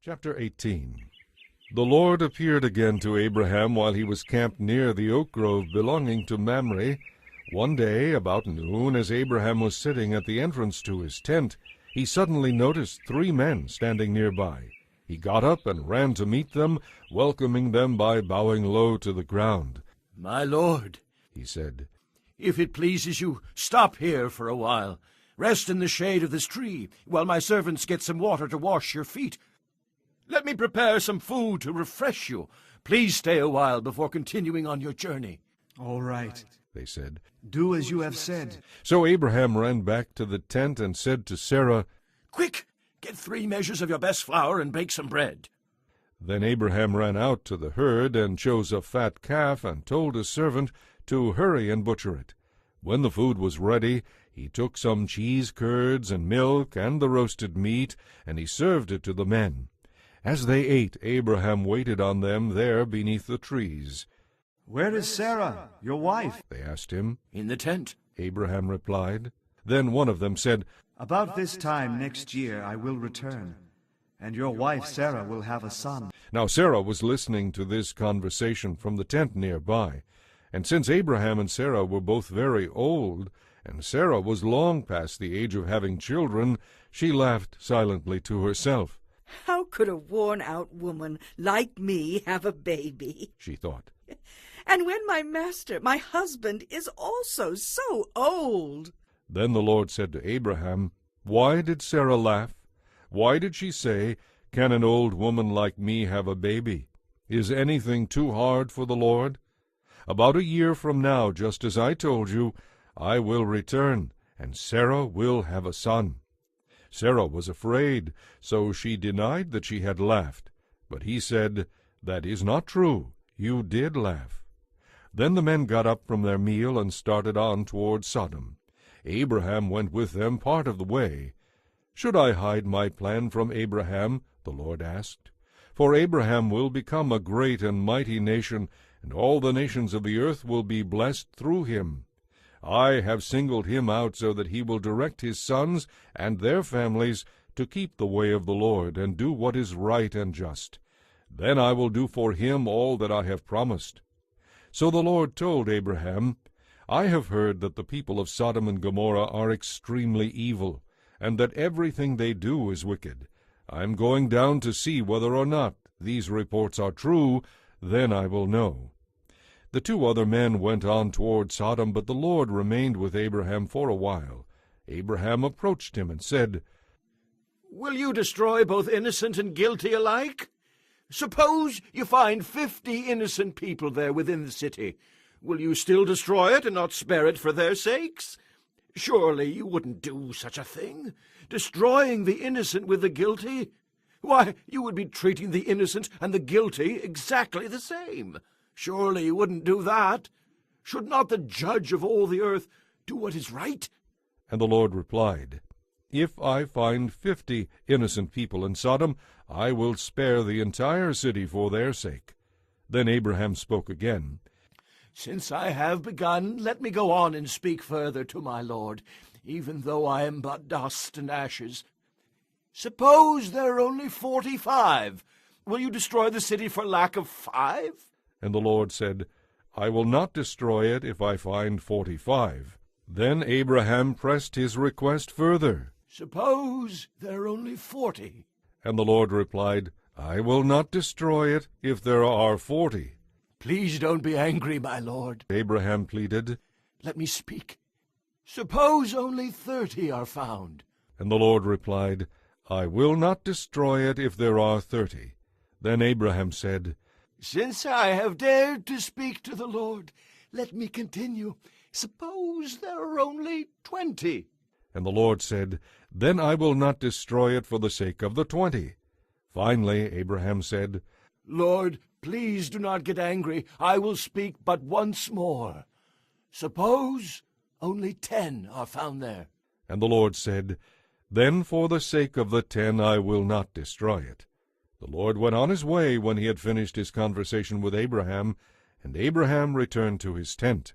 Chapter 18. The Lord appeared again to Abraham while he was camped near the oak grove belonging to Mamre. One day, about noon, as Abraham was sitting at the entrance to his tent, he suddenly noticed 3 men standing nearby. He got up and ran to meet them, welcoming them by bowing low to the ground. "My lord," he said, "if it pleases you, stop here for a while. Rest in the shade of this tree, while my servants get some water to wash your feet. Let me prepare some food to refresh you. Please stay a while before continuing on your journey." "All right," they said. "Do as you have said." So Abraham ran back to the tent and said to Sarah, "Quick, get 3 measures of your best flour and bake some bread." Then Abraham ran out to the herd and chose a fat calf and told his servant to hurry and butcher it. When the food was ready, he took some cheese curds and milk and the roasted meat, and he served it to the men. As they ate, Abraham waited on them there beneath the trees. "Where is Sarah, your wife?" they asked him. "In the tent," Abraham replied. Then one of them said, "About this time next year I will return, and your wife Sarah will have a son." Now Sarah was listening to this conversation from the tent nearby. And since Abraham and Sarah were both very old, and Sarah was long past the age of having children, she laughed silently to herself. "How could a worn-out woman like me have a baby?" she thought. "And when my master, my husband, is also so old." Then the Lord said to Abraham, "Why did Sarah laugh? Why did she say, 'Can an old woman like me have a baby?' Is anything too hard for the Lord? About a year from now, just as I told you, I will return, and Sarah will have a son." Sarah was afraid, so she denied that she had laughed. But he said, "That is not true. You did laugh." Then the men got up from their meal and started on toward Sodom. Abraham went with them part of the way. "Should I hide my plan from Abraham?" the Lord asked. "For Abraham will become a great and mighty nation, and all the nations of the earth will be blessed through him. I have singled him out so that he will direct his sons and their families to keep the way of the Lord and do what is right and just. Then I will do for him all that I have promised." So the Lord told Abraham, "I have heard that the people of Sodom and Gomorrah are extremely evil, and that everything they do is wicked. I am going down to see whether or not these reports are true. Then I will know." The 2 other men went on toward Sodom, but the Lord remained with Abraham for a while. Abraham approached him and said, "Will you destroy both innocent and guilty alike? Suppose you find 50 innocent people there within the city. Will you still destroy it and not spare it for their sakes? Surely you wouldn't do such a thing, destroying the innocent with the guilty. Why, you would be treating the innocent and the guilty exactly the same. Surely you wouldn't do that. Should not the judge of all the earth do what is right?" And the Lord replied, "If I find 50 innocent people in Sodom, I will spare the entire city for their sake." Then Abraham spoke again. "Since I have begun, let me go on and speak further to my Lord, even though I am but dust and ashes. Suppose there are only 45. Will you destroy the city for lack of 5? And the Lord said, "I will not destroy it if I find 45. Then Abraham pressed his request further. "Suppose there are only 40. And the Lord replied, "I will not destroy it if there are 40. "Please don't be angry, my lord," Abraham pleaded. "Let me speak. Suppose only 30 are found." And the Lord replied, "I will not destroy it if there are 30. Then Abraham said, "Since I have dared to speak to the Lord, let me continue. Suppose there are only 20. And the Lord said, "Then I will not destroy it for the sake of the 20. Finally Abraham said, "Lord, please do not get angry. I will speak but once more. Suppose only 10 are found there." And the Lord said, "Then for the sake of the 10 I will not destroy it." The Lord went on his way when he had finished his conversation with Abraham, and Abraham returned to his tent.